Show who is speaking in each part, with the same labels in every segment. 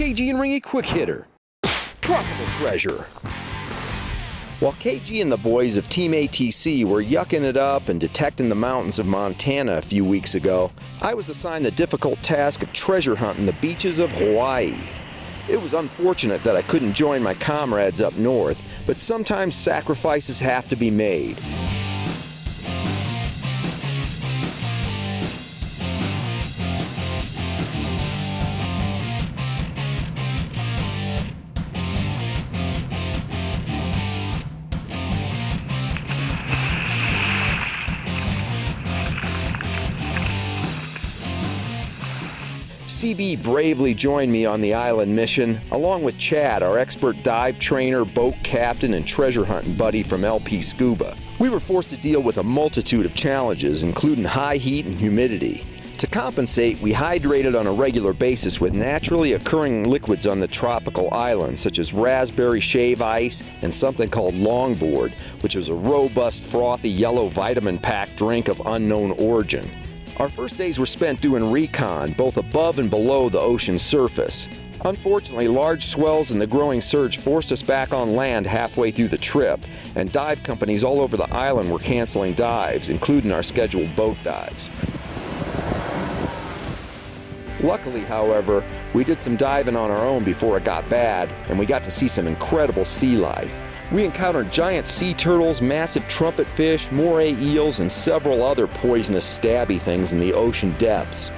Speaker 1: KG Ringy quick hitter. Tropical treasure. While KG and the boys of Team ATC were yucking it up and detecting the mountains of Montana a few weeks ago, I was assigned the difficult task of treasure hunting the beaches of Hawaii. It was unfortunate that I couldn't join my comrades up north, but sometimes sacrifices have to be made. CB bravely joined me on the island mission, along with Chad, our expert dive trainer, boat captain, and treasure hunting buddy from LP SCUBA. We were forced to deal with a multitude of challenges, including high heat and humidity. To compensate, we hydrated on a regular basis with naturally occurring liquids on the tropical island, such as raspberry shave ice and something called longboard, which was a robust, frothy, yellow vitamin-packed drink of unknown origin. Our first days were spent doing recon, both above and below the ocean's surface. Unfortunately, large swells and the growing surge forced us back on land halfway through the trip, and dive companies all over the island were canceling dives, including our scheduled boat dives. Luckily, however, we did some diving on our own before it got bad, and we got to see some incredible sea life. We encountered giant sea turtles, massive trumpet fish, moray eels, and several other poisonous stabby things in the ocean depths.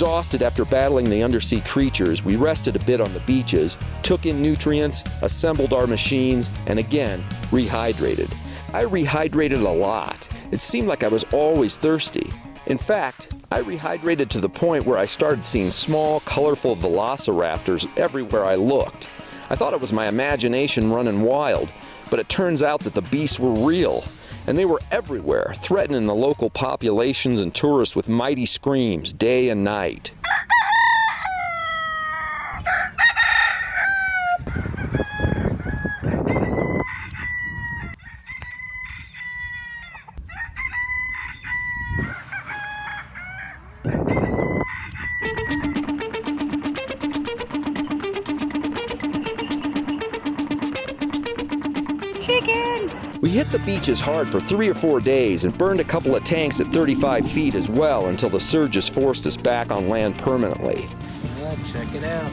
Speaker 1: Exhausted after battling the undersea creatures, we rested a bit on the beaches, took in nutrients, assembled our machines, and again, rehydrated. I rehydrated a lot. It seemed like I was always thirsty. In fact, I rehydrated to the point where I started seeing small, colorful velociraptors everywhere I looked. I thought it was my imagination running wild, but it turns out that the beasts were real, and they were everywhere, threatening the local populations and tourists with mighty screams day and night. We hit the beaches hard for 3 or 4 days and burned a couple of tanks at 35 feet as well until the surges forced us back on land permanently.
Speaker 2: Yeah, check it out.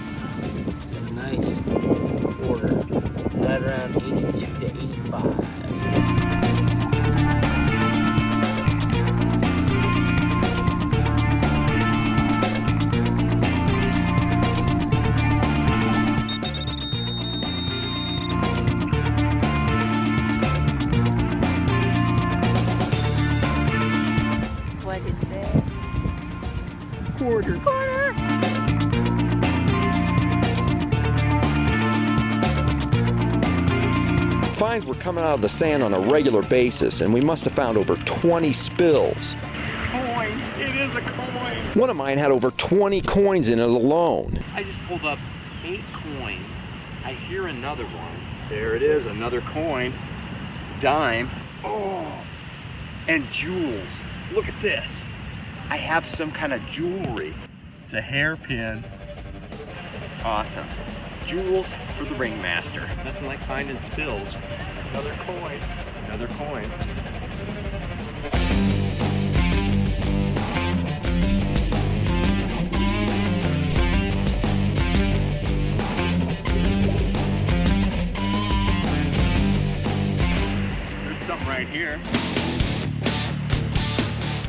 Speaker 2: A nice order. Right around 82 to 85.
Speaker 3: Quarter.
Speaker 1: Finds were coming out of the sand on a regular basis, and we must have found over 20 spills.
Speaker 3: Coin. It is a coin.
Speaker 1: One of mine had over 20 coins in it alone.
Speaker 3: I just pulled up 8 coins. I hear another one. There it is, another coin. Dime. Oh, and jewels. Look at this. I have some kind of jewelry. It's a hairpin. Awesome. Jewels for the ringmaster. Nothing like finding spills. Another coin. Another coin. There's something right here.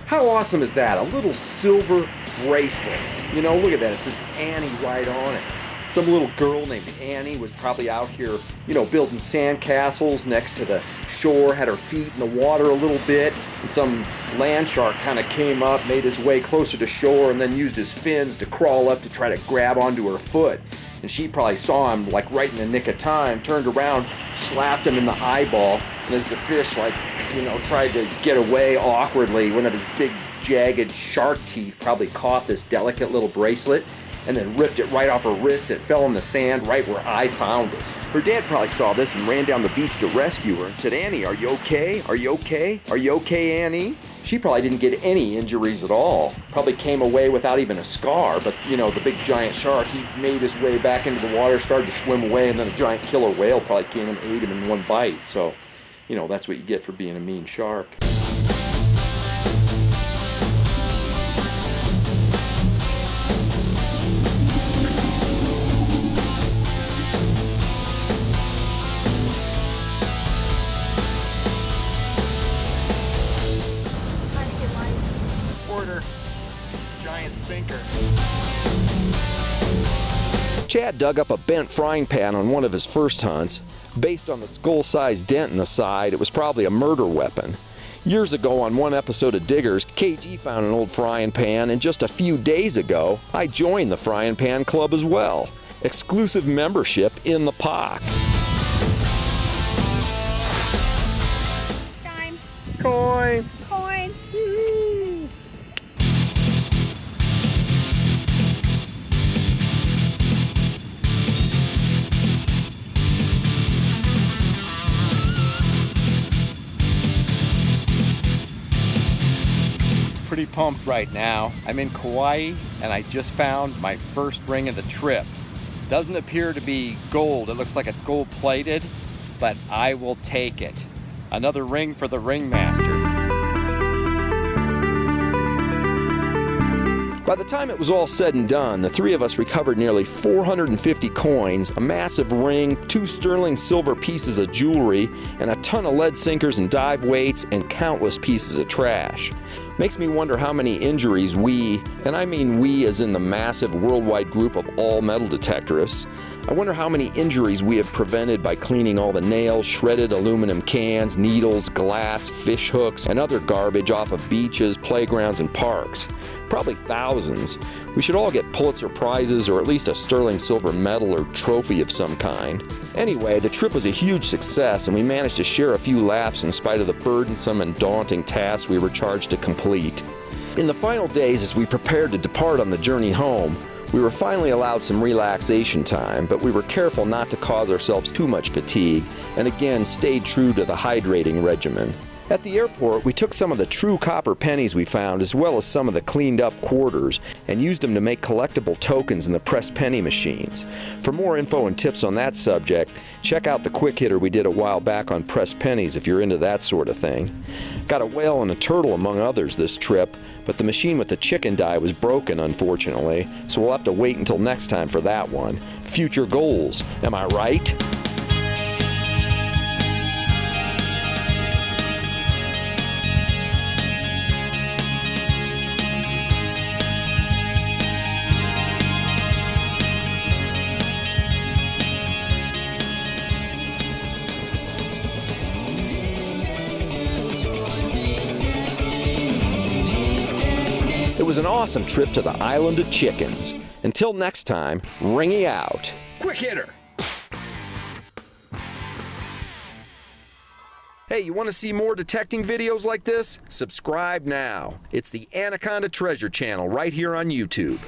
Speaker 1: How awesome is that? A little silver bracelet. You know, look at that. It says Annie right on it. Some little girl named Annie was probably out here, you know, building sandcastles next to the shore, had her feet in the water a little bit, and some land shark kind of came up, made his way closer to shore, and then used his fins to crawl up to try to grab onto her foot. And she probably saw him like right in the nick of time, turned around, slapped him in the eyeball, and as the fish tried to get away awkwardly, one of his big jagged shark teeth probably caught this delicate little bracelet and then ripped it right off her wrist. It fell in the sand right where I found it. Her dad probably saw this and ran down the beach to rescue her and said, "Annie, are you okay? Are you okay? Are you okay, Annie?" She probably didn't get any injuries at all. Probably came away without even a scar, but the big giant shark, he made his way back into the water, started to swim away, and then a giant killer whale probably came and ate him in one bite. So, that's what you get for being a mean shark.
Speaker 3: Giant sinker.
Speaker 1: Chad dug up a bent frying pan on one of his first hunts. Based on the skull-sized dent in the side, it was probably a murder weapon. Years ago on one episode of Diggers, KG found an old frying pan, and just a few days ago, I joined the Frying Pan Club as well. Exclusive membership in the POC.
Speaker 4: Dime.
Speaker 3: Coin.
Speaker 4: Coin.
Speaker 3: Pretty pumped right now. I'm in Kauai and I just found my first ring of the trip. Doesn't appear to be gold. It looks like it's gold plated, but I will take it. Another ring for the ringmaster.
Speaker 1: By the time it was all said and done, the three of us recovered nearly 450 coins, a massive ring, 2 sterling silver pieces of jewelry, and a ton of lead sinkers and dive weights, and countless pieces of trash. Makes me wonder how many injuries we, and I mean we as in the massive worldwide group of all metal detectorists, I wonder how many injuries we have prevented by cleaning all the nails, shredded aluminum cans, needles, glass, fish hooks, and other garbage off of beaches, playgrounds, and parks. Probably thousands. We should all get Pulitzer Prizes or at least a sterling silver medal or trophy of some kind. Anyway, the trip was a huge success and we managed to share a few laughs in spite of the burdensome and daunting tasks we were charged to complete. In the final days as we prepared to depart on the journey home, we were finally allowed some relaxation time, but we were careful not to cause ourselves too much fatigue and again stayed true to the hydrating regimen. At the airport, we took some of the true copper pennies we found as well as some of the cleaned up quarters and used them to make collectible tokens in the pressed penny machines. For more info and tips on that subject, check out the quick hitter we did a while back on pressed pennies if you're into that sort of thing. Got a whale and a turtle among others this trip, but the machine with the chicken die was broken unfortunately, so we'll have to wait until next time for that one. Future goals, am I right? It was an awesome trip to the Island of Chickens. Until next time, Ringy out. Quick hitter! Hey, you want to see more detecting videos like this? Subscribe now. It's the Anaconda Treasure Channel right here on YouTube.